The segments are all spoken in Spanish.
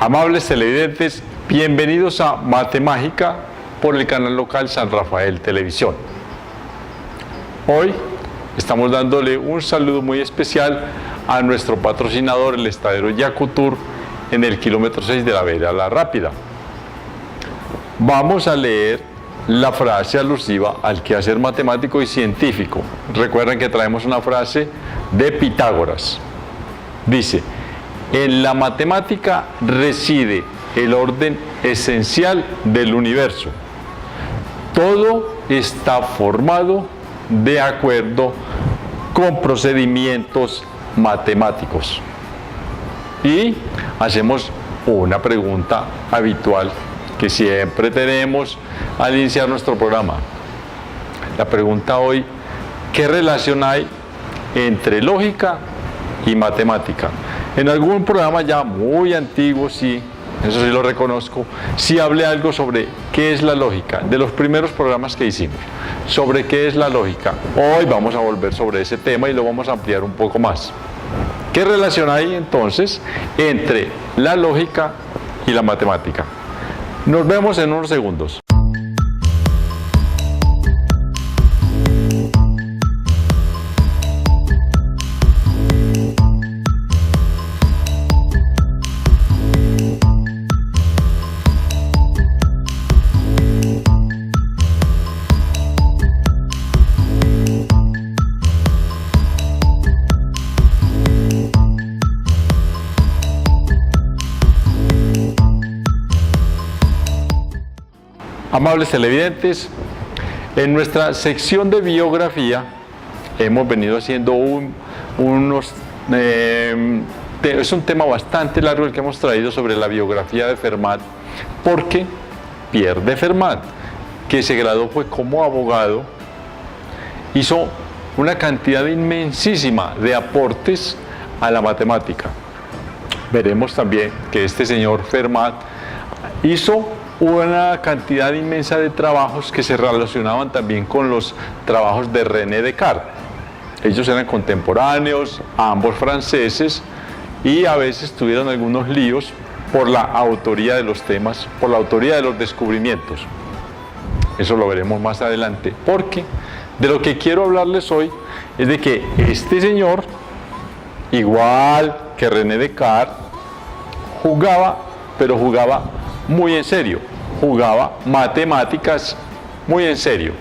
Amables televidentes, bienvenidos a Matemágica por el canal local San Rafael Televisión. Hoy estamos dándole un saludo muy especial a nuestro patrocinador, el estadero Yacutur, en el kilómetro 6 de la Vereda La Rápida. Vamos a leer la frase alusiva al quehacer matemático y científico. Recuerden que traemos una frase de Pitágoras. Dice: en la matemática reside el orden esencial del universo. Todo está formado de acuerdo con procedimientos matemáticos. Y hacemos una pregunta habitual que siempre tenemos al iniciar nuestro programa. La pregunta hoy: ¿qué relación hay entre lógica y matemática? En algún programa ya muy antiguo, sí, eso sí lo reconozco, sí hablé algo sobre qué es la lógica, de los primeros programas que hicimos, sobre qué es la lógica. Hoy vamos a volver sobre ese tema y lo vamos a ampliar un poco más. ¿Qué relación hay entonces entre la lógica y la matemática? Nos vemos en unos segundos. Amables televidentes, en nuestra sección de biografía hemos venido haciendo es un tema bastante largo el que hemos traído sobre la biografía de Fermat, porque Pierre de Fermat, que se graduó como abogado, hizo una cantidad inmensísima de aportes a la matemática. Veremos también que este señor Fermat hizo una cantidad inmensa de trabajos que se relacionaban también con los trabajos de René Descartes. Ellos eran contemporáneos, ambos franceses, y a veces tuvieron algunos líos por la autoría de los temas, por la autoría de los descubrimientos. Eso lo veremos más adelante, porque de lo que quiero hablarles hoy es de que este señor, igual que René Descartes, jugaba, pero jugaba muy en serio, jugaba matemáticas muy en serio.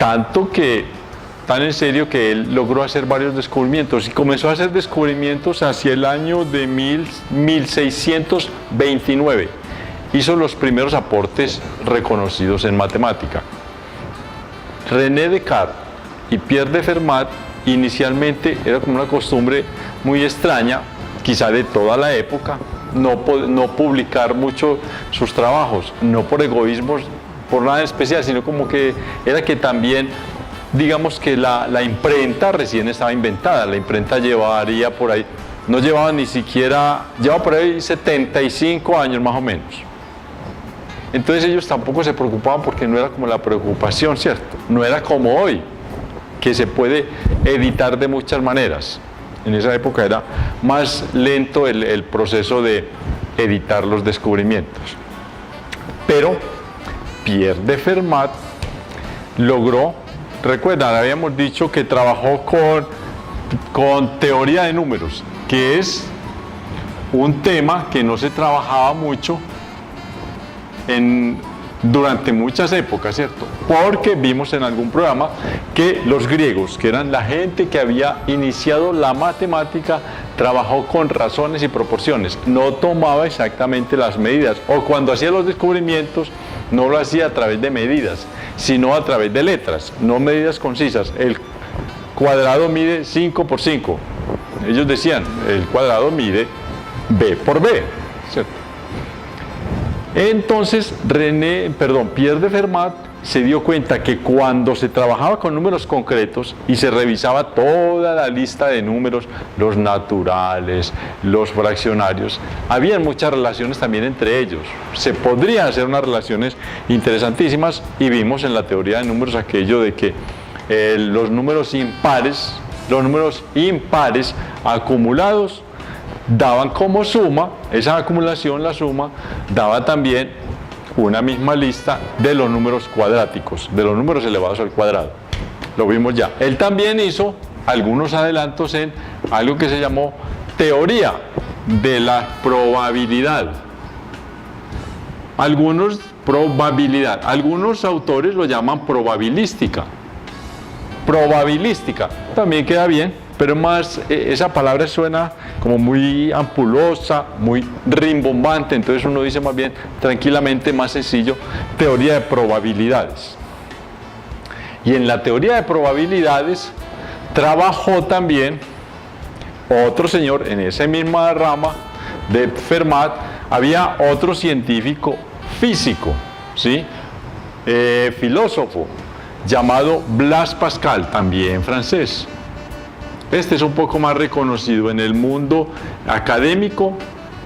Tan en serio que él logró hacer varios descubrimientos y comenzó a hacer descubrimientos hacia el año de 1629. Hizo los primeros aportes reconocidos en matemática. René Descartes y Pierre de Fermat inicialmente era como una costumbre muy extraña, quizá de toda la época, no publicar mucho sus trabajos, no por egoísmos, por nada especial, sino como que era que también, digamos que la imprenta recién estaba inventada. La imprenta llevaría por ahí, no llevaba ni siquiera, llevaba por ahí 75 años más o menos. Entonces ellos tampoco se preocupaban porque no era como la preocupación, ¿cierto? No era como hoy, que se puede editar de muchas maneras. En esa época era más lento el proceso de editar los descubrimientos. Pero Pierre de Fermat logró, recuerdan, habíamos dicho que trabajó con teoría de números, que es un tema que no se trabajaba mucho durante muchas épocas, ¿cierto? Porque vimos en algún programa que los griegos, que eran la gente que había iniciado la matemática, trabajó con razones y proporciones, no tomaba exactamente las medidas, o cuando hacía los descubrimientos no lo hacía a través de medidas, sino a través de letras, no medidas concisas. El cuadrado mide 5 por 5, ellos decían, el cuadrado mide b por b, ¿cierto? Entonces Pierre de Fermat se dio cuenta que cuando se trabajaba con números concretos y se revisaba toda la lista de números, los naturales, los fraccionarios, había muchas relaciones también entre ellos. Se podrían hacer unas relaciones interesantísimas, y vimos en la teoría de números aquello de que los números impares acumulados daban como suma, esa acumulación, la suma, daba también una misma lista de los números cuadráticos, de los números elevados al cuadrado. Lo vimos ya. Él también hizo algunos adelantos en algo que se llamó teoría de la probabilidad. Algunos autores lo llaman probabilística. Probabilística, también queda bien, pero más esa palabra suena como muy ampulosa, muy rimbombante, entonces uno dice más bien tranquilamente, más sencillo, teoría de probabilidades. Y en la teoría de probabilidades trabajó también otro señor en esa misma rama de Fermat. Había otro científico físico, ¿sí? Filósofo, llamado Blaise Pascal, también francés. Este es un poco más reconocido en el mundo académico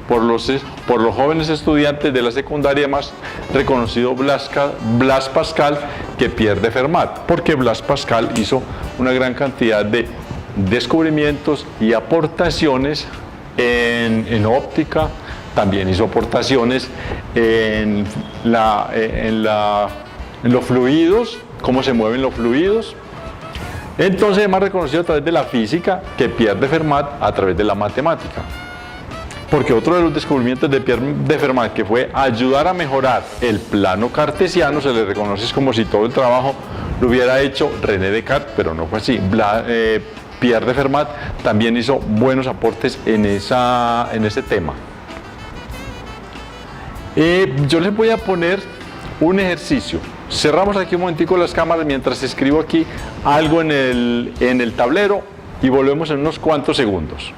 por los jóvenes estudiantes de la secundaria, más reconocido Blaise Pascal que Pierre de Fermat, porque Blaise Pascal hizo una gran cantidad de descubrimientos y aportaciones en óptica, también hizo aportaciones en los fluidos, cómo se mueven los fluidos. Entonces es más reconocido a través de la física que Pierre de Fermat a través de la matemática. Porque otro de los descubrimientos de Pierre de Fermat, que fue ayudar a mejorar el plano cartesiano, se le reconoce como si todo el trabajo lo hubiera hecho René Descartes, pero no fue así. Pierre de Fermat también hizo buenos aportes en ese tema. Yo les voy a poner un ejercicio. Cerramos aquí un momentico las cámaras mientras escribo aquí algo en el tablero y volvemos en unos cuantos segundos.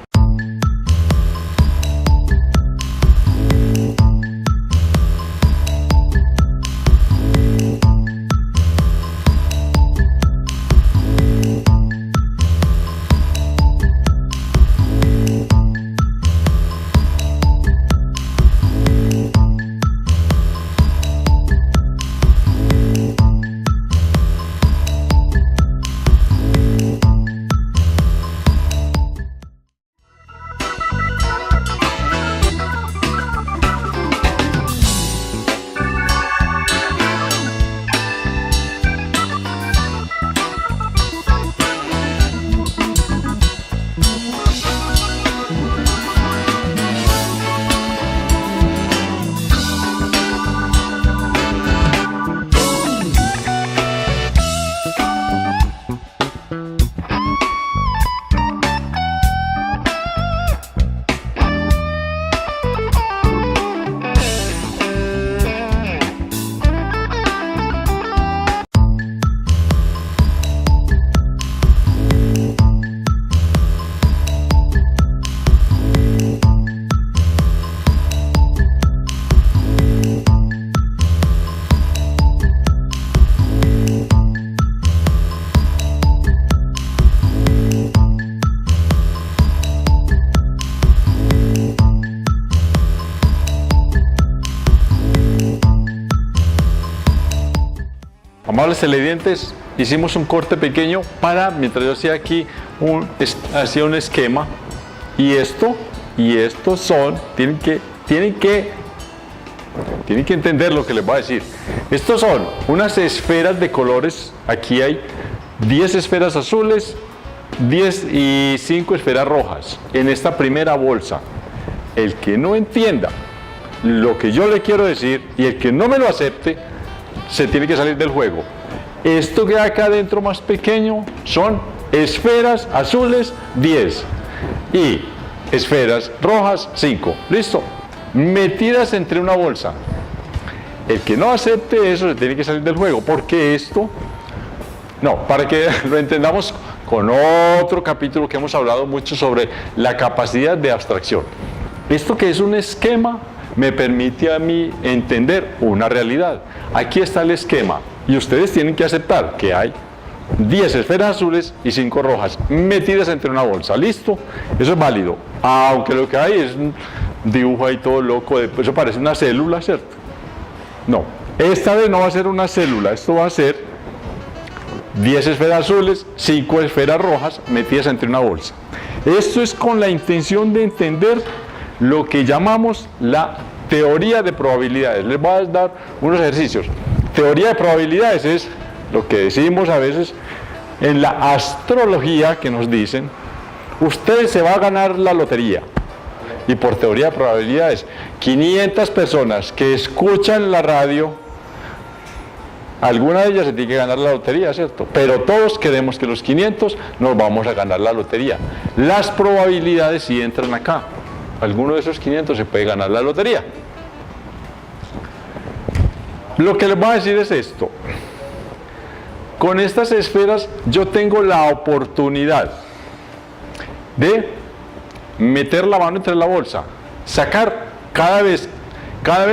Amables televidentes, hicimos un corte pequeño para, mientras yo hacía aquí hacía un esquema, y estos son, tienen que entender lo que les voy a decir. Estos son unas esferas de colores. Aquí hay 10 esferas azules, 10 y 5 esferas rojas en esta primera bolsa. El que no entienda lo que yo le quiero decir y el que no me lo acepte, se tiene que salir del juego. Esto que hay acá adentro más pequeño son esferas azules 10 y esferas rojas 5. ¿Listo? Metidas entre una bolsa. El que no acepte eso se tiene que salir del juego, porque esto, no, para que lo entendamos con otro capítulo que hemos hablado mucho sobre la capacidad de abstracción. Esto que es un esquema me permite a mí entender una realidad. Aquí está el esquema y ustedes tienen que aceptar que hay 10 esferas azules y 5 rojas metidas entre una bolsa. ¿Listo? Eso es válido. Aunque lo que hay es un dibujo ahí todo loco, eso parece una célula, ¿cierto? No, esta vez no va a ser una célula, esto va a ser 10 esferas azules, 5 esferas rojas metidas entre una bolsa. Esto es con la intención de entender lo que llamamos la teoría de probabilidades. Les voy a dar unos ejercicios. Teoría de probabilidades es lo que decimos a veces en la astrología, que nos dicen, usted se va a ganar la lotería. Y por teoría de probabilidades, 500 personas que escuchan la radio, alguna de ellas se tiene que ganar la lotería, ¿cierto? Pero todos queremos que los 500 nos vamos a ganar la lotería. Las probabilidades sí entran acá. Alguno de esos 500 se puede ganar la lotería. Lo que les voy a decir es esto. Con estas esferas yo tengo la oportunidad de meter la mano entre la bolsa, sacar cada vez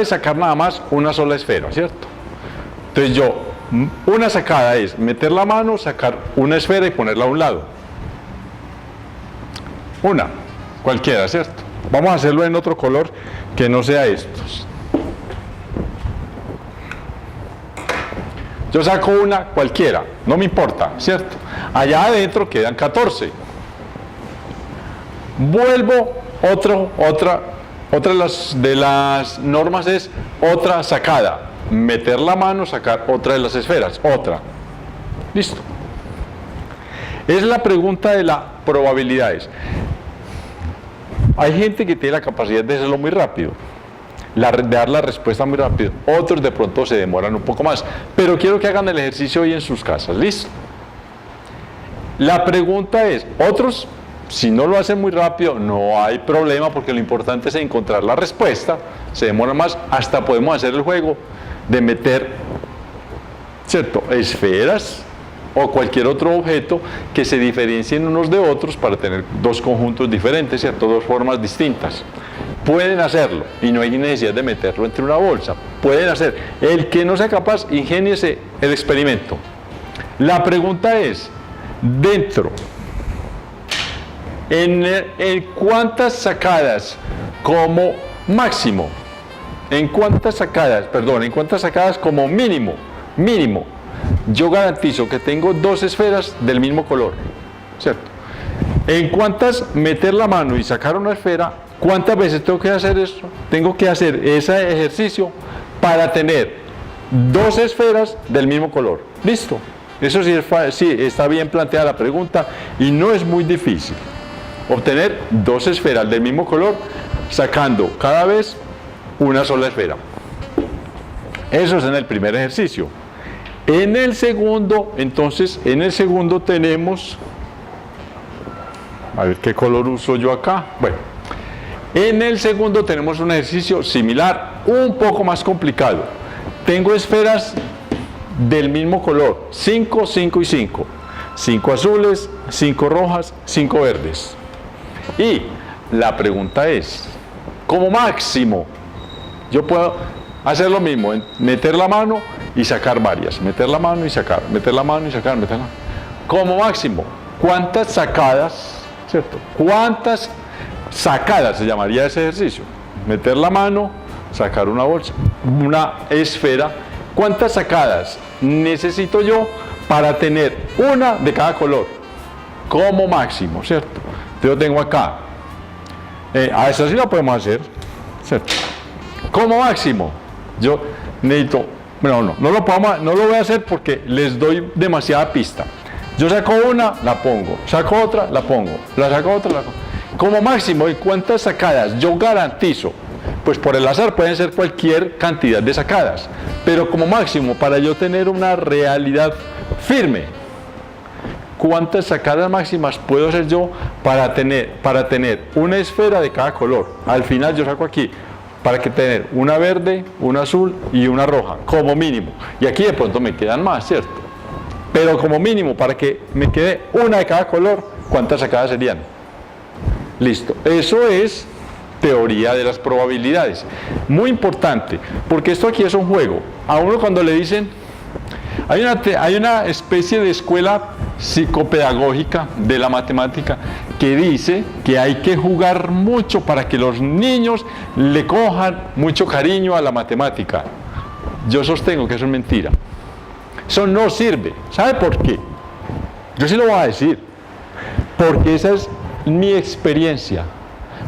sacar nada más una sola esfera, ¿cierto? Entonces una sacada es meter la mano, sacar una esfera y ponerla a un lado. Una, cualquiera, ¿cierto? Vamos a hacerlo en otro color que no sea estos. Yo saco una cualquiera, no me importa, ¿cierto? Allá adentro quedan 14. Vuelvo, otra de las normas es otra sacada. Meter la mano, sacar otra de las esferas, otra. Listo. Es la pregunta de las probabilidades. Hay gente que tiene la capacidad de hacerlo muy rápido, de dar la respuesta muy rápido. Otros de pronto se demoran un poco más. Pero quiero que hagan el ejercicio hoy en sus casas. ¿Listo? La pregunta es, otros, si no lo hacen muy rápido, no hay problema, porque lo importante es encontrar la respuesta. Se demora más, hasta podemos hacer el juego de meter, ¿cierto?, esferas o cualquier otro objeto que se diferencien unos de otros para tener dos conjuntos diferentes, ¿cierto?, dos formas distintas. Pueden hacerlo y no hay necesidad de meterlo entre una bolsa. Pueden hacer. El que no sea capaz, ingéniese el experimento. La pregunta es, dentro, ¿en cuántas sacadas como máximo? ¿En cuántas sacadas como mínimo? Yo garantizo que tengo dos esferas del mismo color, ¿cierto? ¿En cuántas meter la mano y sacar una esfera? ¿Cuántas veces tengo que hacer eso? Tengo que hacer ese ejercicio para tener dos esferas del mismo color. ¿Listo? Eso sí está bien planteada la pregunta y no es muy difícil. Obtener dos esferas del mismo color sacando cada vez una sola esfera. Eso es en el primer ejercicio. En el segundo, entonces, tenemos, a ver qué color uso yo acá. Bueno, en el segundo tenemos un ejercicio similar, un poco más complicado. Tengo esferas del mismo color, 5, 5 y 5. 5 azules, 5 rojas, 5 verdes. Y la pregunta es, como máximo, yo puedo hacer lo mismo, meter la mano y sacar varias, meter la mano y sacar, meter la mano y sacar, meter la mano. Como máximo, ¿cuántas sacadas, cierto? ¿Cuántas sacadas se llamaría ese ejercicio? Meter la mano, sacar una bolsa, una esfera. ¿Cuántas sacadas necesito yo para tener una de cada color? Como máximo, ¿cierto? Yo tengo acá. A esa sí la podemos hacer, ¿cierto? Como máximo, yo necesito, bueno, no lo voy a hacer porque les doy demasiada pista. Yo saco una, la pongo, saco otra, la pongo, la saco otra, la pongo. Como máximo, ¿y cuántas sacadas? Yo garantizo, pues por el azar pueden ser cualquier cantidad de sacadas, pero como máximo, para yo tener una realidad firme, ¿cuántas sacadas máximas puedo hacer yo para tener una esfera de cada color? Al final yo saco aquí, para que tener una verde, una azul y una roja, como mínimo. Y aquí de pronto me quedan más, ¿cierto? Pero como mínimo, para que me quede una de cada color, ¿cuántas sacadas serían? Listo. Eso es teoría de las probabilidades. Muy importante, porque esto aquí es un juego. A uno cuando le dicen, hay una especie de escuela psicopedagógica de la matemática que dice que hay que jugar mucho para que los niños le cojan mucho cariño a la matemática. Yo sostengo que eso es mentira. Eso no sirve. ¿Sabe por qué? Yo sí lo voy a decir, porque esa es mi experiencia.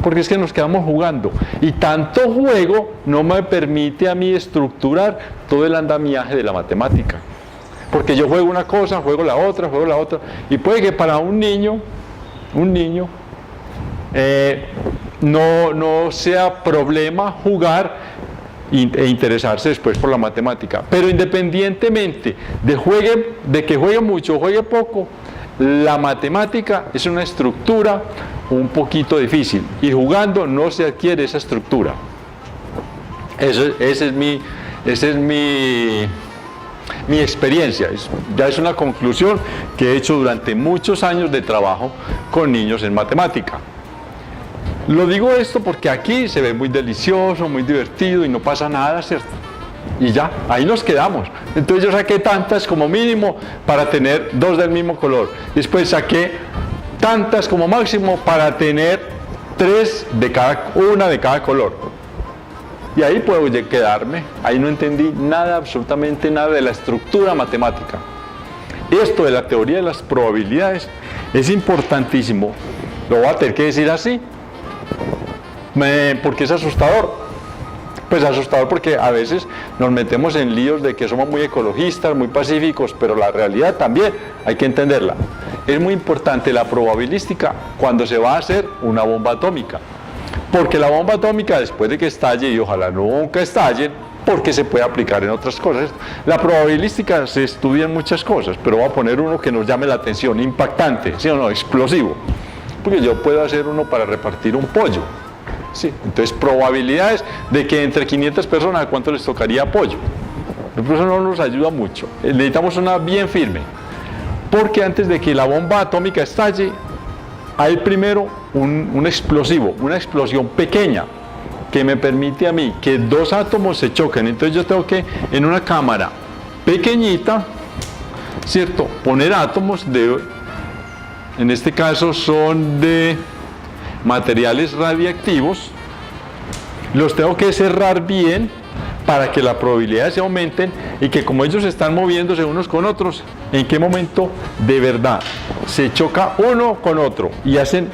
Porque es que nos quedamos jugando y tanto juego no me permite a mí estructurar todo el andamiaje de la matemática. Porque yo juego una cosa, juego la otra, y puede que para un niño no sea problema jugar e interesarse después por la matemática. Pero independientemente de que juegue mucho o juegue poco, la matemática es una estructura un poquito difícil y jugando no se adquiere esa estructura. Esa es mi experiencia. Ya es una conclusión que he hecho durante muchos años de trabajo con niños en matemática. Lo digo esto porque aquí se ve muy delicioso, muy divertido y no pasa nada, ¿cierto? Y ya, ahí nos quedamos. Entonces yo saqué tantas como mínimo para tener 2 del mismo color. Después saqué tantas como máximo para tener 1 de cada color. Y ahí puedo quedarme. Ahí no entendí nada, absolutamente nada de la estructura matemática. Esto de la teoría de las probabilidades es importantísimo. Lo voy a tener que decir así, porque es asustador. Pues asustador porque a veces nos metemos en líos de que somos muy ecologistas, muy pacíficos, pero la realidad también hay que entenderla. Es muy importante la probabilística cuando se va a hacer una bomba atómica. Porque la bomba atómica, después de que estalle, y ojalá nunca estalle, porque se puede aplicar en otras cosas. La probabilística se estudia en muchas cosas, pero voy a poner uno que nos llame la atención, impactante, ¿sí o no? Explosivo. Porque yo puedo hacer uno para repartir un pollo. Sí, entonces probabilidades de que entre 500 personas, ¿a cuánto les tocaría pollo? Eso no nos ayuda mucho. Necesitamos una bien firme. Porque antes de que la bomba atómica estalle, hay primero un explosivo, una explosión pequeña, que me permite a mí que 2 átomos se choquen. Entonces yo tengo que, en una cámara pequeñita, ¿cierto?, poner átomos en este caso son de materiales radiactivos, los tengo que cerrar bien para que las probabilidades se aumenten y que como ellos están moviéndose unos con otros, en qué momento de verdad se choca uno con otro y hacen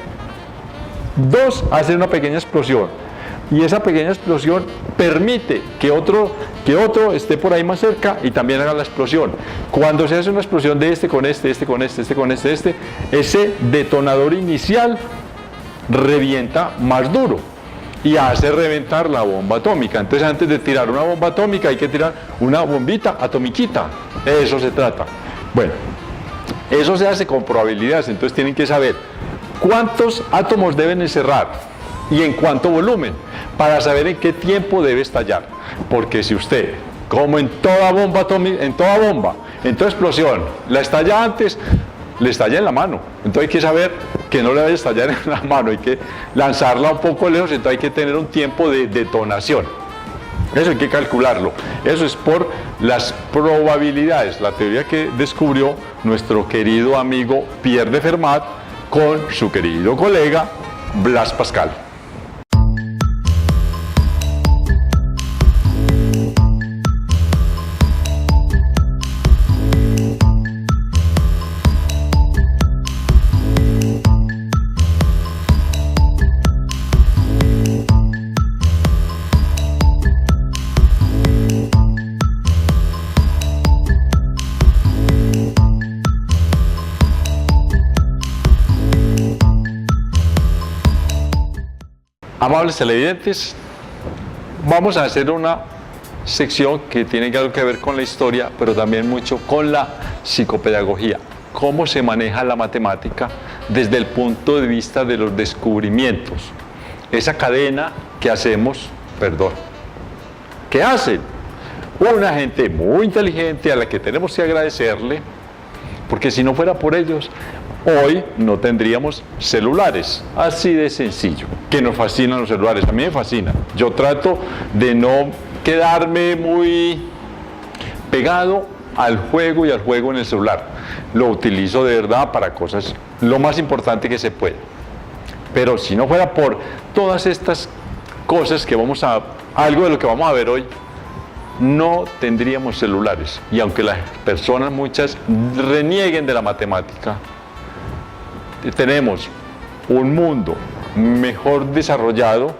una pequeña explosión, y esa pequeña explosión permite que otro esté por ahí más cerca y también haga la explosión. Cuando se hace una explosión de este con este, este con este, este con este, ese detonador inicial revienta más duro y hace reventar la bomba atómica. Entonces antes de tirar una bomba atómica hay que tirar una bombita atomiquita. De eso se trata. Bueno, eso se hace con probabilidades. Entonces tienen que saber cuántos átomos deben encerrar y en cuánto volumen para saber en qué tiempo debe estallar. Porque si usted, como en toda bomba atómica, en toda explosión, la estalla antes, le estalla en la mano. Entonces hay que saber que no le vaya a estallar en la mano, hay que lanzarla un poco lejos, entonces hay que tener un tiempo de detonación. Eso hay que calcularlo. Eso es por las probabilidades, la teoría que descubrió nuestro querido amigo Pierre de Fermat con su querido colega Blaise Pascal. Amables televidentes, vamos a hacer una sección que tiene algo que ver con la historia, pero también mucho con la psicopedagogía. Cómo se maneja la matemática desde el punto de vista de los descubrimientos. Esa cadena que hacemos, que hacen una gente muy inteligente a la que tenemos que agradecerle, porque si no fuera por ellos, hoy no tendríamos celulares, así de sencillo, que nos fascinan los celulares. A mí me fascina. Yo trato de no quedarme muy pegado al juego y al juego en el celular. Lo utilizo de verdad para cosas lo más importante que se puede. Pero si no fuera por todas estas cosas que algo de lo que vamos a ver hoy, no tendríamos celulares. Y aunque las personas muchas renieguen de la matemática, tenemos un mundo mejor desarrollado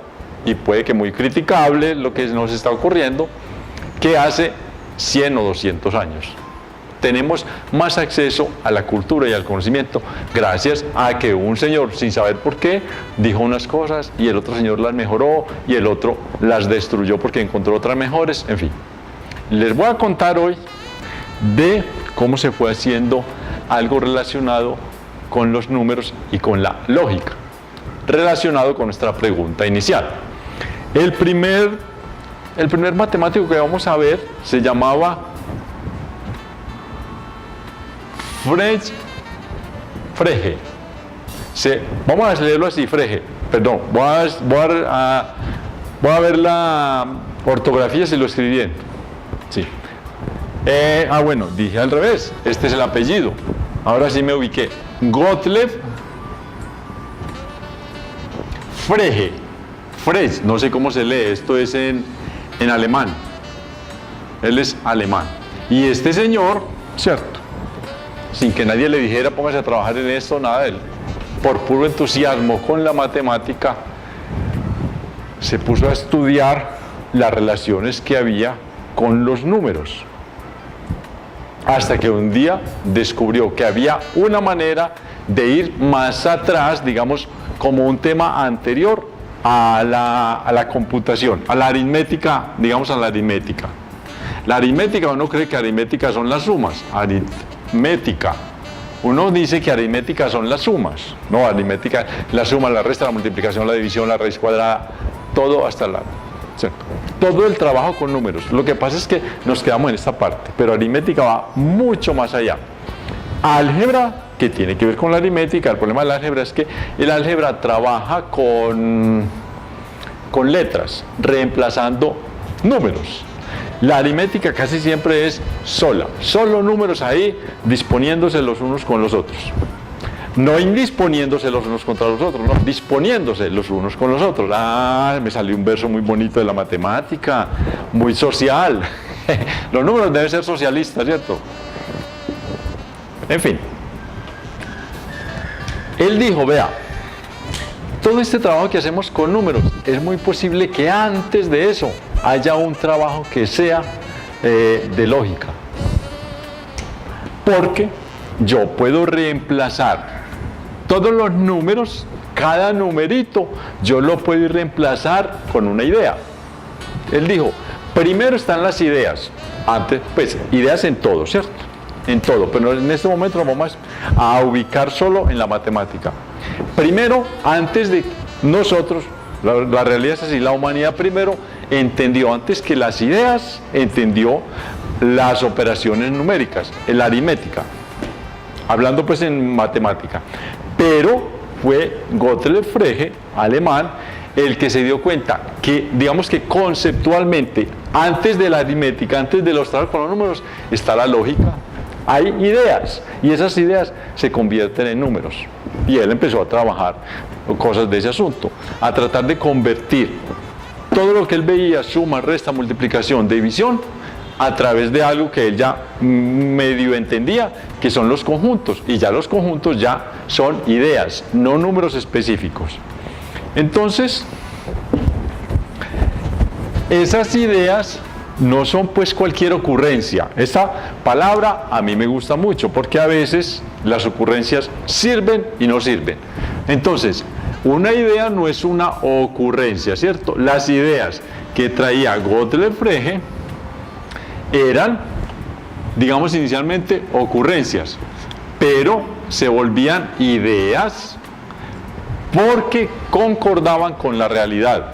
y puede que muy criticable lo que nos está ocurriendo que hace 100 o 200 años. Tenemos más acceso a la cultura y al conocimiento gracias a que un señor, sin saber por qué, dijo unas cosas y el otro señor las mejoró y el otro las destruyó porque encontró otras mejores, en fin. Les voy a contar hoy de cómo se fue haciendo algo relacionado con los números y con la lógica, relacionado con nuestra pregunta inicial. El primer matemático que vamos a ver se llamaba Frege. Vamos a leerlo así, Frege. Perdón, voy a ver la ortografía si lo escribí bien. Sí. Bueno, dije al revés. Este es el apellido. Ahora sí me ubiqué. Gottlieb Frege. Frege, no sé cómo se lee. Esto es en alemán. Él es alemán. Y este señor, cierto, sin que nadie le dijera póngase a trabajar en esto, nada de él, por puro entusiasmo con la matemática, se puso a estudiar las relaciones que había con los números. Hasta que un día descubrió que había una manera de ir más atrás, digamos, como un tema anterior a la computación, a la aritmética, digamos a la aritmética. La aritmética, uno cree que aritmética son las sumas, aritmética. Uno dice que aritmética son las sumas. No, aritmética, la suma, la resta, la multiplicación, la división, la raíz cuadrada, todo hasta la... ¿cierto? Todo el trabajo con números. Lo que pasa es que nos quedamos en esta parte, pero aritmética va mucho más allá. Álgebra, que tiene que ver con la aritmética, el problema del álgebra es que el álgebra trabaja con letras, reemplazando números. La aritmética casi siempre es solo números ahí, disponiéndose los unos con los otros. No indisponiéndose los unos contra los otros, no, disponiéndose los unos con los otros. Me salió un verso muy bonito de la matemática, muy social. Los números deben ser socialistas, ¿cierto? En fin. Él dijo, vea, todo este trabajo que hacemos con números, es muy posible que antes de eso haya un trabajo que sea de lógica. Porque yo puedo reemplazar todos los números, cada numerito, yo lo puedo ir reemplazar con una idea. Él dijo, primero están las ideas, antes, pues, ideas en todo, ¿cierto? En todo, pero en este momento nos vamos a ubicar solo en la matemática. Primero, antes de nosotros, la realidad es así, la humanidad primero entendió, antes que las ideas, entendió las operaciones numéricas, la aritmética, hablando pues en matemática. Pero fue Gottlieb Frege, alemán, el que se dio cuenta que, digamos que conceptualmente, antes de la aritmética, antes de los trabajos con los números, está la lógica. Hay ideas, y esas ideas se convierten en números. Y él empezó a trabajar cosas de ese asunto, a tratar de convertir todo lo que él veía, suma, resta, multiplicación, división, a través de algo que él ya medio entendía, que son los conjuntos, y ya los conjuntos ya son ideas, no números específicos. Entonces, esas ideas no son pues cualquier ocurrencia. Esta palabra a mí me gusta mucho, porque a veces las ocurrencias sirven y no sirven. Entonces, una idea no es una ocurrencia, ¿cierto? Las ideas que traía Gottlieb Frege eran, digamos, inicialmente ocurrencias, pero se volvían ideas porque concordaban con la realidad.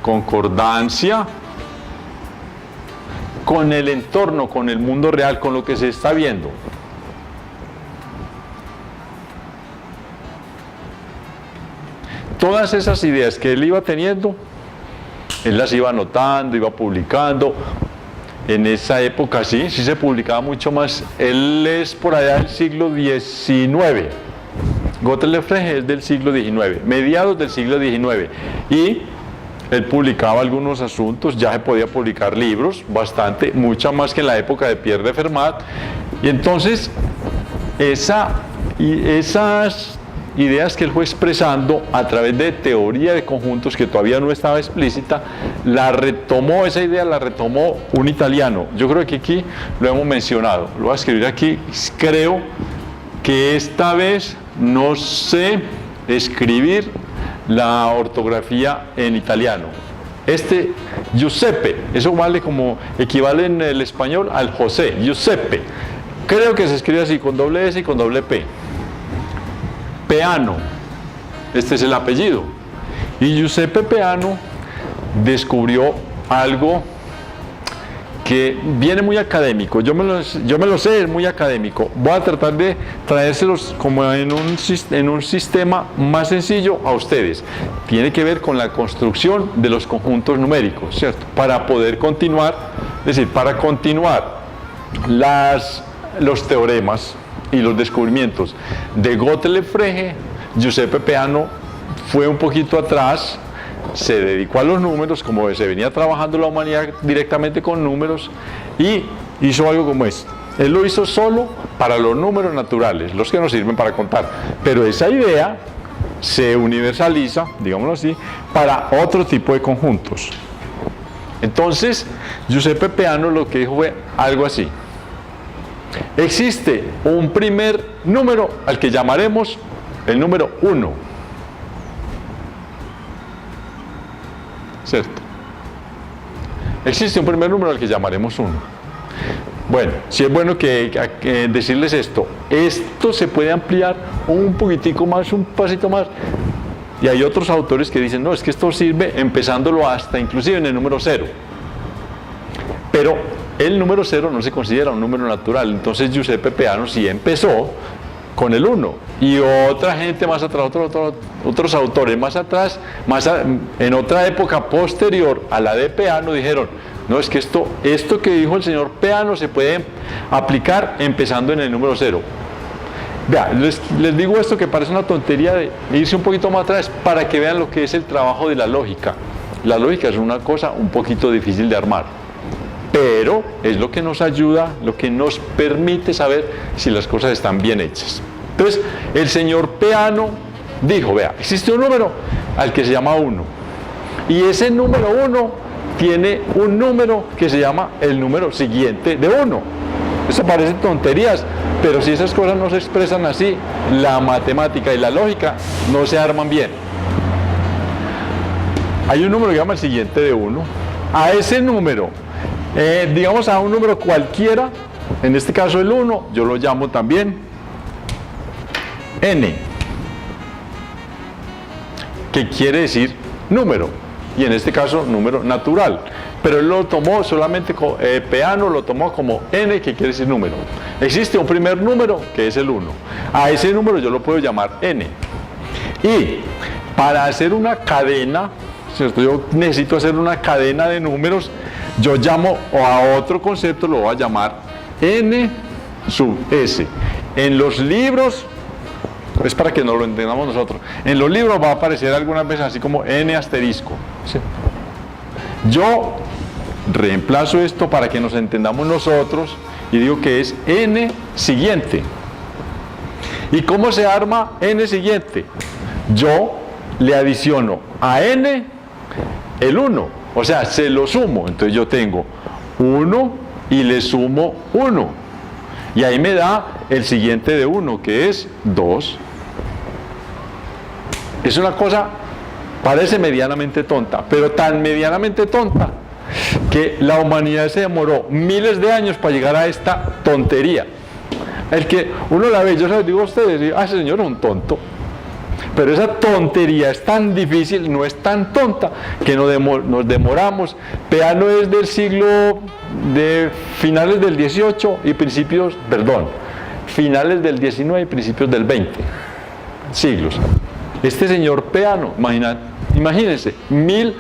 Concordancia con el entorno, con el mundo real, con lo que se está viendo. Todas esas ideas que él iba teniendo, él las iba anotando, iba publicando. En esa época sí se publicaba mucho más. Él es por allá del siglo XIX. Gottlieb Frege es del siglo XIX, mediados del siglo XIX. Y él publicaba algunos asuntos, ya se podía publicar libros, bastante, mucha más que en la época de Pierre de Fermat, y entonces esas ideas que él fue expresando a través de teoría de conjuntos que todavía no estaba explícita, esa idea la retomó un italiano. Yo creo que aquí lo hemos mencionado, lo voy a escribir aquí. Creo que esta vez no sé escribir la ortografía en italiano. Giuseppe, eso equivale en el español al José, Giuseppe. Creo que se escribe así, con doble S y con doble P. Peano, este es el apellido. Y Giuseppe Peano descubrió algo que viene muy académico. Yo me lo sé, es muy académico. Voy a tratar de traérselos como en un sistema más sencillo a ustedes. Tiene que ver con la construcción de los conjuntos numéricos, ¿cierto? Para poder continuar, es decir, para continuar los teoremas y los descubrimientos de Gottlob Frege, Giuseppe Peano fue un poquito atrás, se dedicó a los números, como se venía trabajando la humanidad directamente con números, y hizo algo como esto. Él lo hizo solo para los números naturales, los que nos sirven para contar, pero esa idea se universaliza, digámoslo así, para otro tipo de conjuntos. Entonces, Giuseppe Peano lo que dijo fue algo así: existe un primer número al que llamaremos el número 1. ¿Cierto? Existe un primer número al que llamaremos 1. Bueno, sí es bueno que decirles esto. Esto se puede ampliar un poquitico más, un pasito más. Y hay otros autores que dicen, no, es que esto sirve empezándolo hasta inclusive en el número 0. Pero el número 0 no se considera un número natural. Entonces Giuseppe Peano sí empezó con el 1. Y otra gente más atrás, otros autores más atrás, en otra época posterior a la de Peano, dijeron, no, es que esto que dijo el señor Peano se puede aplicar empezando en el número 0. Vea, les digo esto que parece una tontería de irse un poquito más atrás para que vean lo que es el trabajo de la lógica. La lógica es una cosa un poquito difícil de armar, pero es lo que nos ayuda, lo que nos permite saber si las cosas están bien hechas. Entonces, el señor Peano dijo, vea, existe un número al que se llama 1, y ese número 1 tiene un número que se llama el número siguiente de 1. Eso parece tonterías, pero si esas cosas no se expresan así, la matemática y la lógica no se arman bien. Hay un número que se llama el siguiente de 1. A ese número, digamos a un número cualquiera, en este caso el 1, yo lo llamo también n, que quiere decir número, y en este caso número natural, pero él lo tomó solamente, Peano lo tomó como n, que quiere decir número. Existe un primer número que es el 1, a ese número yo lo puedo llamar n, y para hacer una cadena, ¿cierto? Yo necesito hacer una cadena de números, yo llamo, o a otro concepto lo voy a llamar n sub s. En los libros, es para que nos lo entendamos nosotros, en los libros va a aparecer algunas veces así como n asterisco, ¿sí? Yo reemplazo esto para que nos entendamos nosotros y digo que es n siguiente. ¿Y cómo se arma n siguiente? Yo le adiciono a n el 1, o sea, se lo sumo. Entonces yo tengo 1 y le sumo 1, y ahí me da el siguiente de 1, que es 2. Es una cosa, parece medianamente tonta, pero tan medianamente tonta que la humanidad se demoró miles de años para llegar a esta tontería. El que uno la ve, yo se lo digo a ustedes, ese señor es un tonto. Pero esa tontería es tan difícil, no es tan tonta, que nos demoramos. Peano es del siglo de finales del 18 y finales del 19 y principios del 20 siglos. Este señor Peano, imagínense, 2000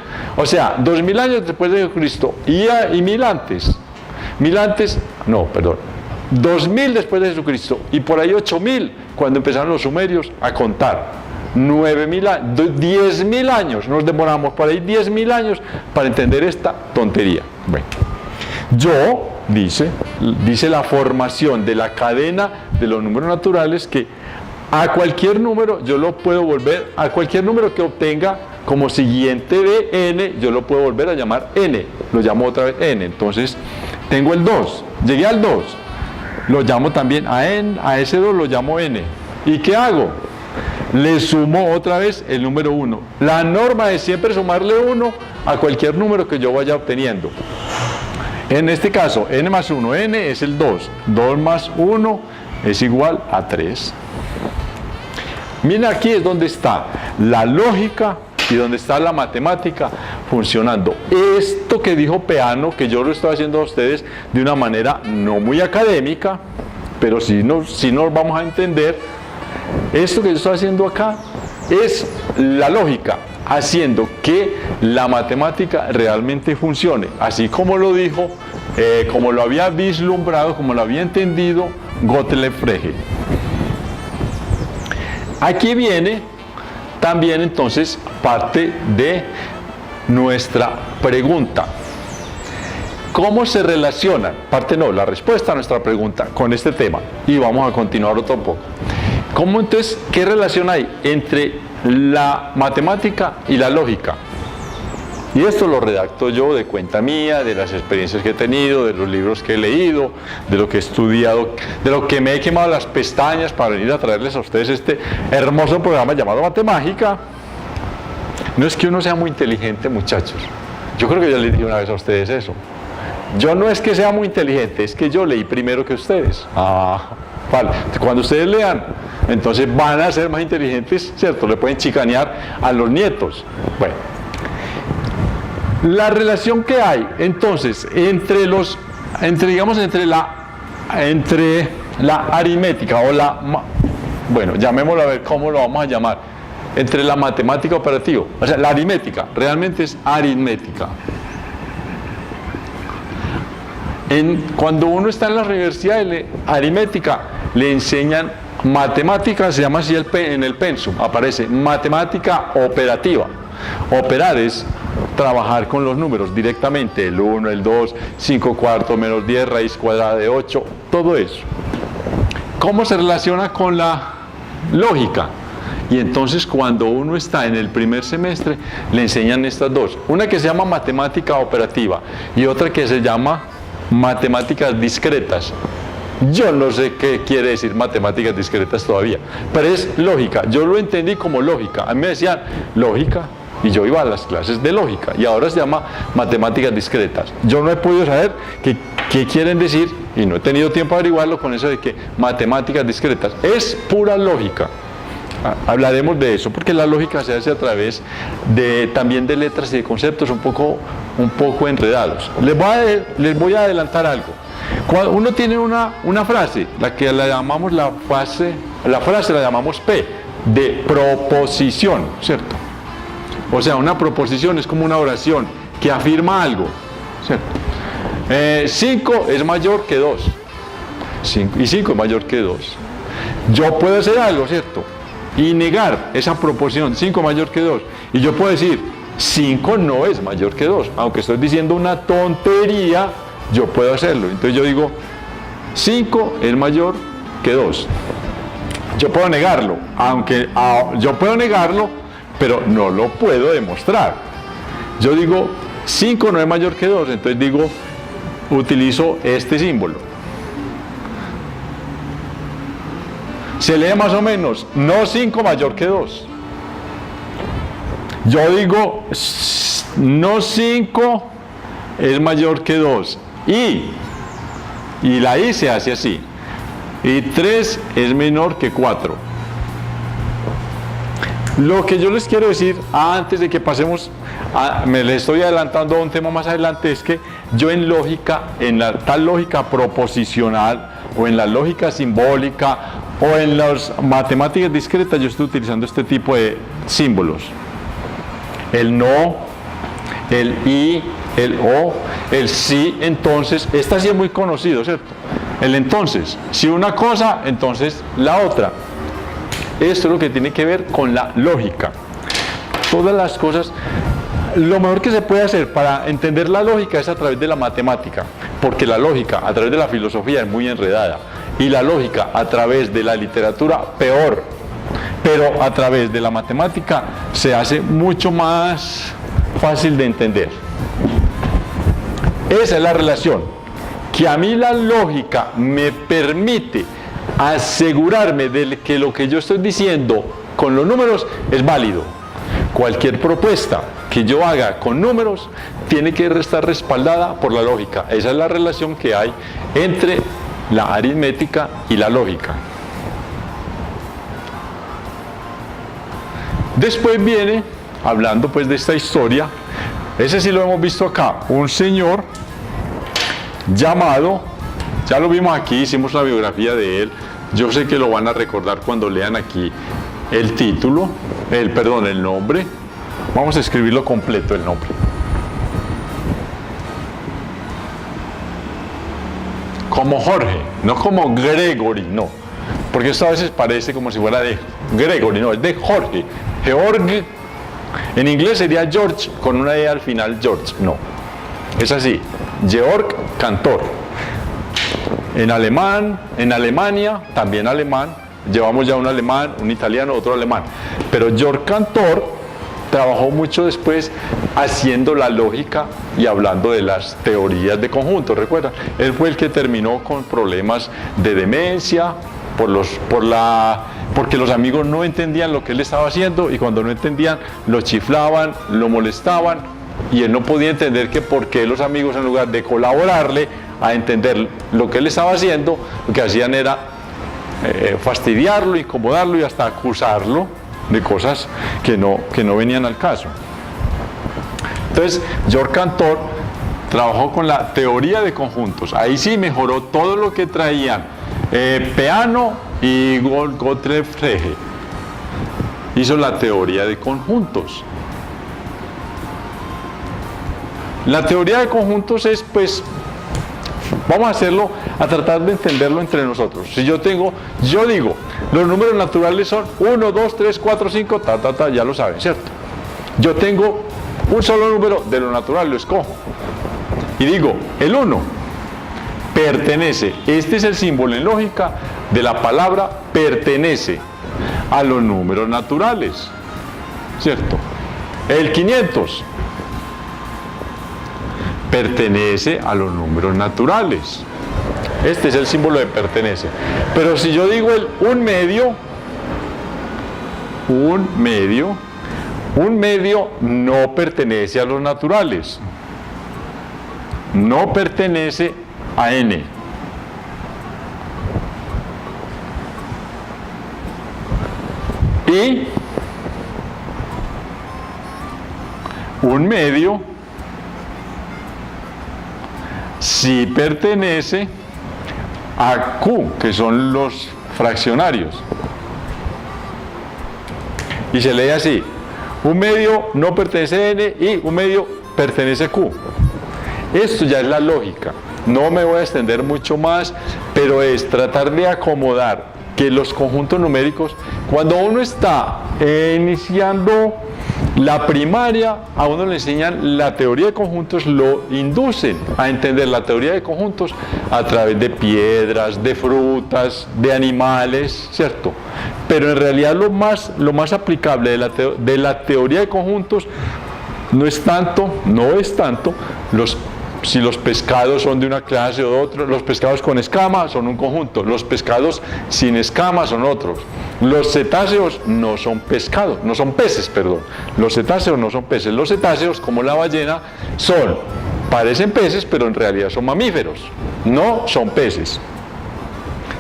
años después de Cristo y 2000 después de Jesucristo, y por ahí 8000 cuando empezaron los sumerios a contar. 9.000 años, 10.000 años, nos demoramos por ahí 10.000 años para entender esta tontería. Bueno, dice la formación de la cadena de los números naturales, que a cualquier número yo lo puedo volver, a cualquier número que obtenga como siguiente de n, yo lo puedo volver a llamar n, lo llamo otra vez n. Entonces tengo el 2, llegué al 2, lo llamo también a n, a ese 2 lo llamo n. ¿Y qué hago? Le sumo otra vez el número 1. La norma es siempre sumarle 1 a cualquier número que yo vaya obteniendo. En este caso, n más 1, n es el 2. 2 más 1 es igual a 3. Miren, aquí es donde está la lógica y donde está la matemática funcionando. Esto que dijo Peano, que yo lo estoy haciendo a ustedes de una manera no muy académica, pero si nos vamos a entender, esto que yo estoy haciendo acá es la lógica, haciendo que la matemática realmente funcione, así como lo dijo, como lo había vislumbrado, como lo había entendido Gottlieb Frege. Aquí viene también entonces parte de nuestra pregunta. ¿Cómo se relaciona? La respuesta a nuestra pregunta con este tema. Y vamos a continuar otro poco. ¿Cómo entonces, qué relación hay entre la matemática y la lógica? Y esto lo redacto yo de cuenta mía, de las experiencias que he tenido, de los libros que he leído, de lo que he estudiado, de lo que me he quemado las pestañas para venir a traerles a ustedes este hermoso programa llamado Matemágica. No es que uno sea muy inteligente, muchachos. Yo creo que ya les dije una vez a ustedes eso. Yo no es que sea muy inteligente, es que yo leí primero que ustedes. Vale. Cuando ustedes lean, entonces van a ser más inteligentes, ¿cierto? Le pueden chicanear a los nietos. Bueno. La relación que hay entonces entre la aritmética o bueno, llamémoslo a ver cómo lo vamos a llamar, entre la matemática operativa, o sea, la aritmética, realmente es aritmética. Cuando uno está en la universidad de aritmética, le enseñan matemática, se llama así en el pensum, aparece matemática operativa. Operar es trabajar con los números directamente, el 1, el 2, 5 cuartos menos 10, raíz cuadrada de 8, todo eso. ¿Cómo se relaciona con la lógica? Y entonces cuando uno está en el primer semestre, le enseñan estas dos. Una que se llama matemática operativa y otra que se llama matemáticas discretas. Yo no sé qué quiere decir matemáticas discretas todavía, pero es lógica. Yo lo entendí como lógica. A mí me decían lógica y yo iba a las clases de lógica y ahora se llama matemáticas discretas. Yo no he podido saber qué quieren decir y no he tenido tiempo de averiguarlo con eso de que matemáticas discretas. Es pura lógica. Hablaremos de eso porque la lógica se hace a través también de letras y de conceptos un poco enredados. Les voy a adelantar algo. Cuando uno tiene una frase, la que la llamamos la frase la llamamos P, de proposición, ¿cierto? O sea, una proposición es como una oración que afirma algo, ¿cierto? 5 es mayor que 2. Y 5 es mayor que 2. Yo puedo hacer algo, ¿cierto? Y negar esa proporción, 5 mayor que 2. Y yo puedo decir, 5 no es mayor que 2. Aunque estoy diciendo una tontería, yo puedo hacerlo. Entonces yo digo, 5 es mayor que 2. Yo puedo negarlo, yo puedo negarlo, pero no lo puedo demostrar. Yo digo, 5 no es mayor que 2, entonces utilizo este símbolo. Se lee más o menos, no 5 mayor que 2. Yo digo, no 5 es mayor que 2. Y la I se hace así. Y 3 es menor que 4. Lo que yo les quiero decir, antes de que pasemos, me les estoy adelantando a un tema más adelante, es que yo en lógica, en la tal lógica proposicional, o en la lógica simbólica, o en las matemáticas discretas, yo estoy utilizando este tipo de símbolos. El no, el y, el o, el sí, entonces, esta sí es muy conocido, ¿cierto? El entonces, si una cosa, entonces la otra. esto es lo que tiene que ver con la lógica. Todas las cosas, lo mejor que se puede hacer para entender la lógica es a través de la matemática, porque la lógica a través de la filosofía es muy enredada y la lógica a través de la literatura peor, pero a través de la matemática se hace mucho más fácil de entender. Esa es la relación, que a mí la lógica me permite asegurarme de que lo que yo estoy diciendo con los números es válido. Cualquier propuesta que yo haga con números tiene que estar respaldada por la lógica. Esa es la relación que hay entre la aritmética y la lógica. Después viene, hablando pues de esta historia, ese sí lo hemos visto acá, un señor llamado, ya lo vimos aquí, hicimos la biografía de él, yo sé que lo van a recordar cuando lean aquí el título, el nombre. Vamos a escribirlo completo, el nombre. Como Jorge, no como Gregory, no. Porque esto a veces parece como si fuera de Gregory, no, es de Jorge. Georg, en inglés sería George, con una E al final, George, no. Es así, Georg Cantor. En alemán, en Alemania, también alemán, llevamos ya un alemán, un italiano, otro alemán. Pero Georg Cantor trabajó mucho después haciendo la lógica y hablando de las teorías de conjuntos, ¿recuerdan? Él fue el que terminó con problemas de demencia, porque los amigos no entendían lo que él estaba haciendo y cuando no entendían lo chiflaban, lo molestaban y él no podía entender que por qué los amigos en lugar de colaborarle a entender lo que él estaba haciendo, lo que hacían era fastidiarlo, incomodarlo y hasta acusarlo de cosas que no venían al caso. Entonces, Georg Cantor trabajó con la teoría de conjuntos. Ahí sí mejoró todo lo que traían Peano y Gottlieb Frege. Hizo la teoría de conjuntos. La teoría de conjuntos es, pues, vamos a hacerlo, a tratar de entenderlo entre nosotros. Si yo digo, los números naturales son 1, 2, 3, 4, 5, ya lo saben, ¿cierto? Yo tengo un solo número de lo natural, lo escojo. Y digo, el 1 pertenece, este es el símbolo en lógica de la palabra pertenece a los números naturales, ¿cierto? El 500 pertenece a los números naturales. Este es el símbolo de pertenece. Pero si yo digo el un medio no pertenece a los naturales. No pertenece a n. Y un medio sí pertenece a Q, que son los fraccionarios. Y se lee así: un medio no pertenece a n y un medio pertenece a Q. Esto ya es la lógica. No me voy a extender mucho más, pero es tratar de acomodar que los conjuntos numéricos, cuando uno está iniciando la primaria, a uno le enseñan la teoría de conjuntos, lo inducen a entender la teoría de conjuntos a través de piedras, de frutas, de animales, ¿cierto? Pero en realidad lo más aplicable de la teoría de conjuntos no es tanto si los pescados son de una clase o de otra. Los pescados con escama son un conjunto, los pescados sin escama son otros. Los cetáceos no son pescados, no son peces, perdón. Los cetáceos no son peces. Los cetáceos, como la ballena, parecen peces, pero en realidad son mamíferos, no son peces.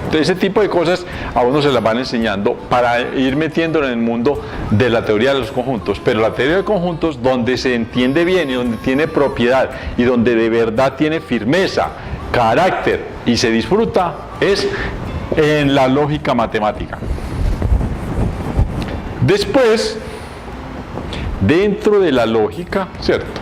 Entonces, ese tipo de cosas a uno se las van enseñando para ir metiéndolo en el mundo de la teoría de los conjuntos. Pero la teoría de conjuntos, donde se entiende bien y donde tiene propiedad y donde de verdad tiene firmeza, carácter y se disfruta, es en la lógica matemática. Después, dentro de la lógica, ¿cierto?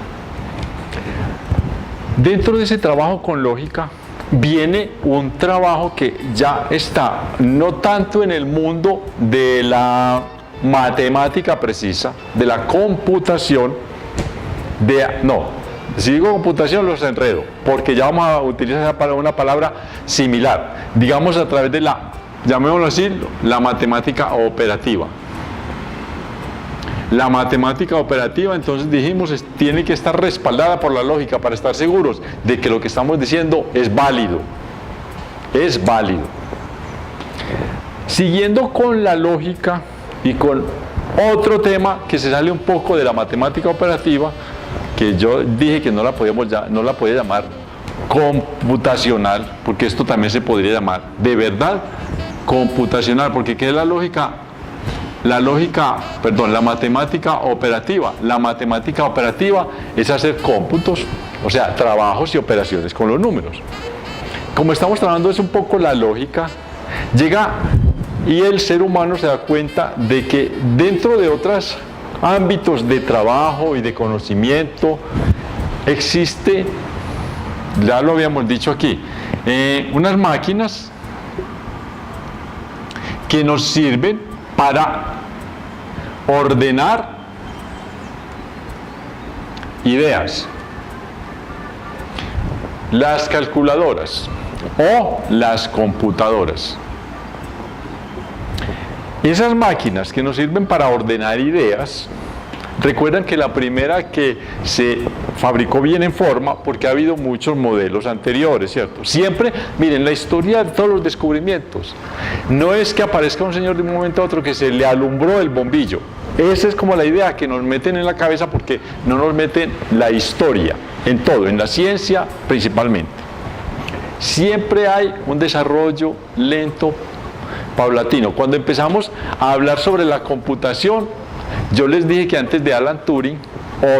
Dentro de ese trabajo con lógica, viene un trabajo que ya está no tanto en el mundo de la matemática precisa, de la computación, si digo computación los enredo, porque ya vamos a utilizar una palabra similar, digamos a través de llamémoslo así, la matemática operativa. La matemática operativa, entonces dijimos, tiene que estar respaldada por la lógica para estar seguros de que lo que estamos diciendo es válido. Es válido. Siguiendo con la lógica y con otro tema que se sale un poco de la matemática operativa, que yo dije que no la podía llamar computacional, porque esto también se podría llamar de verdad computacional, porque ¿qué es la lógica? La matemática operativa. La matemática operativa es hacer cómputos, o sea, trabajos y operaciones con los números. Como estamos trabajando es un poco la lógica, llega y el ser humano se da cuenta de que dentro de otros ámbitos de trabajo y de conocimiento existe, ya lo habíamos dicho aquí, unas máquinas que nos sirven para ordenar ideas. Las calculadoras o las computadoras. Esas máquinas que nos sirven para ordenar ideas, recuerdan que la primera que se fabricó bien en forma, porque ha habido muchos modelos anteriores, ¿cierto? Siempre, miren, la historia de todos los descubrimientos, no es que aparezca un señor de un momento a otro que se le alumbró el bombillo. Esa es como la idea que nos meten en la cabeza porque no nos meten la historia, en todo, en la ciencia principalmente. Siempre hay un desarrollo lento, paulatino. Cuando empezamos a hablar sobre la computación, yo les dije que antes de Alan Turing,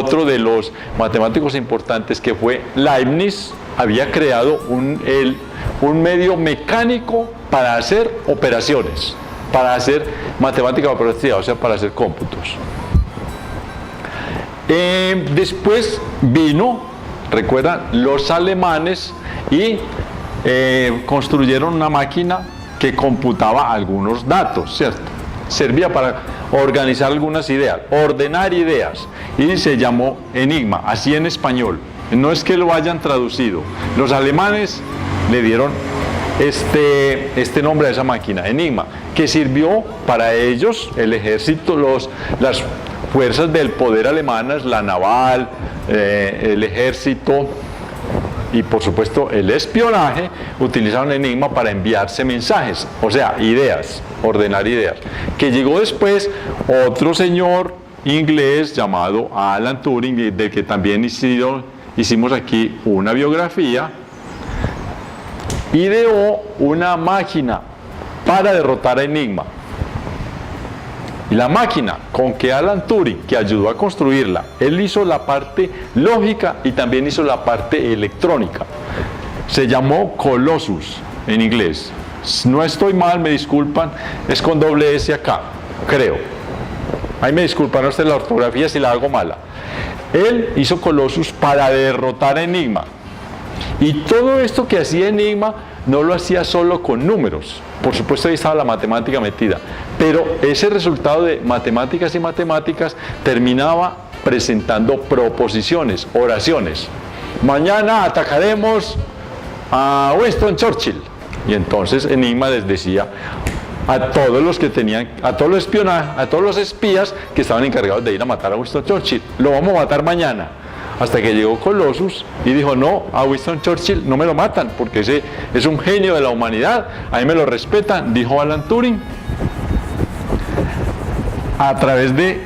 otro de los matemáticos importantes que fue Leibniz, había creado un medio mecánico para hacer operaciones, para hacer matemática operativa, o sea, para hacer cómputos. Después vino, recuerdan, los alemanes y construyeron una máquina que computaba algunos datos, ¿cierto? Servía para organizar algunas ideas, ordenar ideas, y se llamó Enigma, así en español. No es que lo hayan traducido. Los alemanes le dieron este nombre a esa máquina, Enigma, que sirvió para ellos, el ejército, las fuerzas del poder alemanas, la naval, el ejército y por supuesto el espionaje, utilizaron Enigma para enviarse mensajes, o sea, ideas, ordenar ideas. Que llegó después otro señor inglés llamado Alan Turing, del que también hicimos aquí una biografía, ideó una máquina para derrotar a Enigma. Y la máquina con que Alan Turing, que ayudó a construirla, él hizo la parte lógica y también hizo la parte electrónica. Se llamó Colossus en inglés. No estoy mal, me disculpan, es con doble S acá, creo. Ahí me disculpan ustedes la ortografía si la hago mala. Él hizo Colossus para derrotar a Enigma. Y todo esto que hacía Enigma no lo hacía solo con números. Por supuesto ahí estaba la matemática metida. Pero ese resultado de matemáticas y matemáticas terminaba presentando proposiciones, oraciones. Mañana atacaremos a Winston Churchill. Y entonces Enigma les decía a todos los que tenían, a todos los espionajes, a todos los espías que estaban encargados de ir a matar a Winston Churchill. Lo vamos a matar mañana. Hasta que llegó Colossus y dijo, no, a Winston Churchill no me lo matan, porque ese es un genio de la humanidad, a mí me lo respetan, dijo Alan Turing, a través de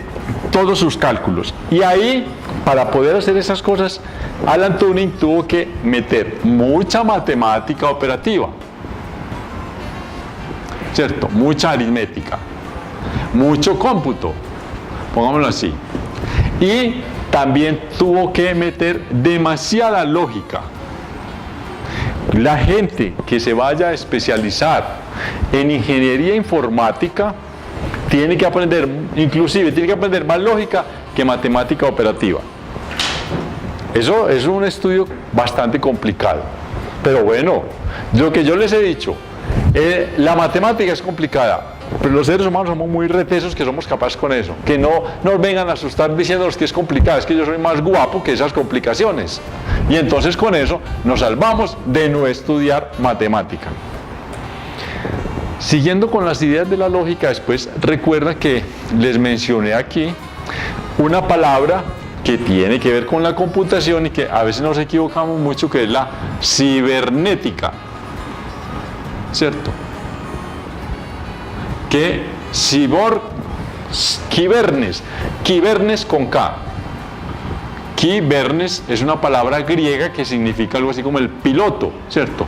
todos sus cálculos. Y ahí, para poder hacer esas cosas, Alan Turing tuvo que meter mucha matemática operativa, ¿cierto? Mucha aritmética, mucho cómputo, pongámoslo así. Y también tuvo que meter demasiada lógica. La gente que se vaya a especializar en ingeniería informática tiene que aprender, inclusive tiene que aprender más lógica que matemática operativa. Eso es un estudio bastante complicado, Pero bueno, lo que yo les he dicho, la matemática es complicada, pero los seres humanos somos muy retesos que somos capaces con eso. Que no nos vengan a asustar diciéndonos que es complicada, es que yo soy más guapo que esas complicaciones. Y entonces con eso nos salvamos de no estudiar matemática. Siguiendo con las ideas de la lógica, después recuerda que les mencioné aquí una palabra que tiene que ver con la computación y que a veces nos equivocamos mucho, que es la cibernética, ¿cierto? Que Kibernes con K. Kibernes es una palabra griega que significa algo así como el piloto, ¿cierto?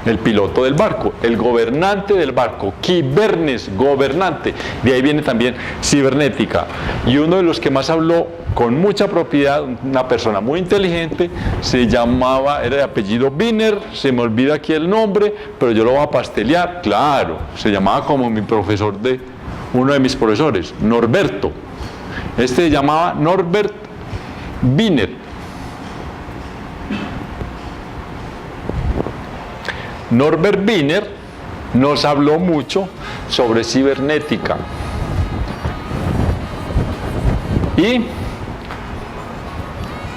El piloto del barco, el gobernante del barco, Kibernes, gobernante. De ahí viene también cibernética. Y uno de los que más habló con mucha propiedad, una persona muy inteligente, era de apellido Wiener, se me olvida aquí el nombre, pero yo lo voy a pastelear, claro, se llamaba como uno de mis profesores, Norberto. Este se llamaba Norbert Wiener. Norbert Wiener nos habló mucho sobre cibernética y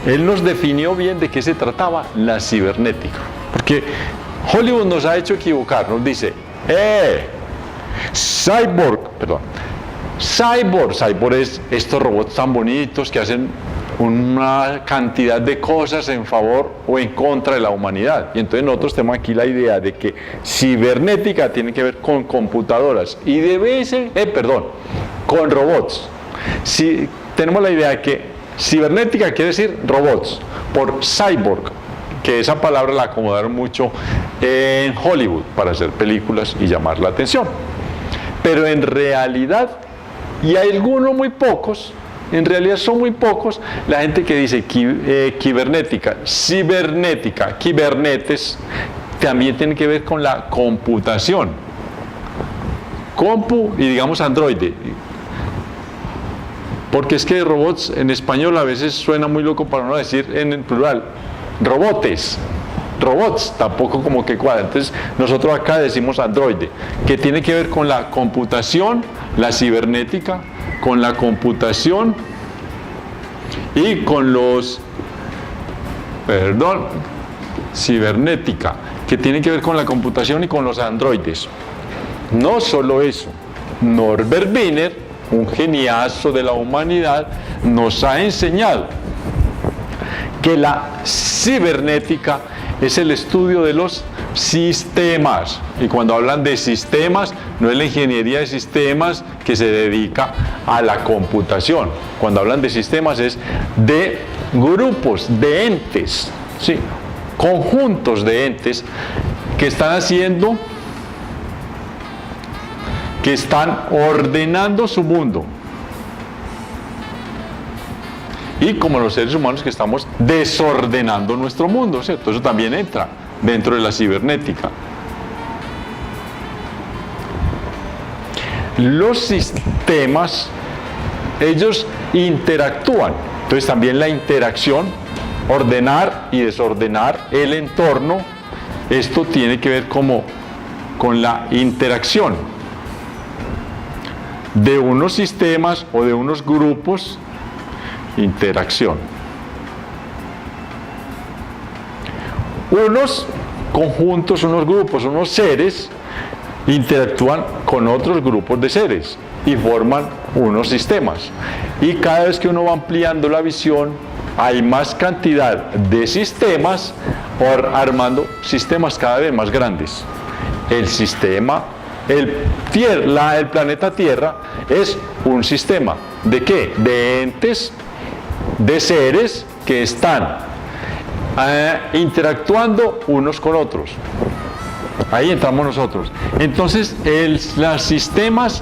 él nos definió bien de qué se trataba la cibernética, porque Hollywood nos ha hecho equivocar, nos dice cyborg es estos robots tan bonitos que hacen una cantidad de cosas en favor o en contra de la humanidad. Y entonces nosotros tenemos aquí la idea de que cibernética tiene que ver con computadoras y con robots. Si tenemos la idea de que cibernética quiere decir robots, por cyborg, que esa palabra la acomodaron mucho en Hollywood para hacer películas y llamar la atención. Pero en realidad, y hay algunos muy pocos, en realidad son muy pocos la gente que dice cibernética, cibernetes, también tiene que ver con la computación. Compu y digamos androide. Porque es que robots en español a veces suena muy loco para no decir en el plural. Robots tampoco como que cuadra. Entonces nosotros acá decimos androide, que tiene que ver con la computación, la cibernética, con la computación y con cibernética, que tiene que ver con la computación y con los androides. No solo eso, Norbert Wiener, un geniazo de la humanidad, nos ha enseñado que la cibernética es el estudio de los sistemas. Y cuando hablan de sistemas, no es la ingeniería de sistemas que se dedica a la computación. Cuando hablan de sistemas es de grupos, de entes, ¿sí? Conjuntos de entes que están ordenando su mundo. Y como los seres humanos que estamos desordenando nuestro mundo, ¿cierto? Eso también entra dentro de la cibernética. Los sistemas, ellos interactúan. Entonces también la interacción, ordenar y desordenar el entorno, esto tiene que ver con la interacción de unos sistemas o de unos grupos. Interacción. Unos conjuntos, unos grupos, unos seres interactúan con otros grupos de seres y forman unos sistemas. Y cada vez que uno va ampliando la visión, hay más cantidad de sistemas armando sistemas cada vez más grandes. El sistema, el planeta Tierra es un sistema. ¿De qué? De entes, de seres que están interactuando unos con otros. Ahí entramos nosotros. Entonces, los sistemas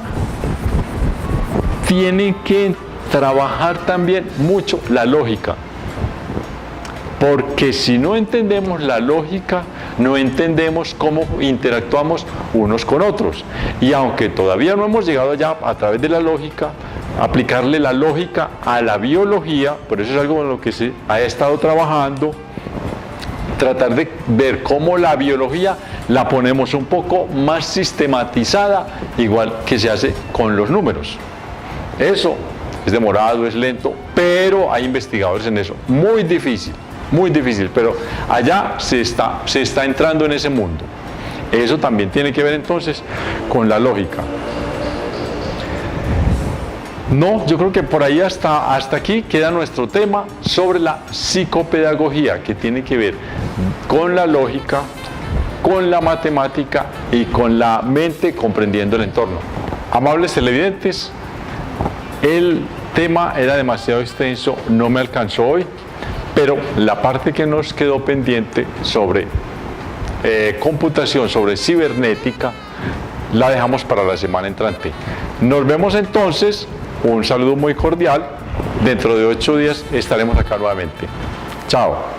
tienen que trabajar también mucho la lógica. Porque si no entendemos la lógica, no entendemos cómo interactuamos unos con otros. Y aunque todavía no hemos llegado ya a través de la lógica, aplicarle la lógica a la biología, por eso es algo en lo que se ha estado trabajando tratar de ver cómo la biología la ponemos un poco más sistematizada, igual que se hace con los números. Eso es demorado, es lento, pero hay investigadores en eso. Muy difícil, pero allá se está entrando en ese mundo. Eso también tiene que ver entonces con la lógica. No, yo creo que por ahí hasta aquí queda nuestro tema sobre la psicopedagogía, que tiene que ver con la lógica, con la matemática y con la mente comprendiendo el entorno. Amables televidentes, el tema era demasiado extenso, no me alcanzó hoy, pero la parte que nos quedó pendiente sobre computación, sobre cibernética, la dejamos para la semana entrante. Nos vemos entonces. Un saludo muy cordial. Dentro de 8 días estaremos acá nuevamente. Chao.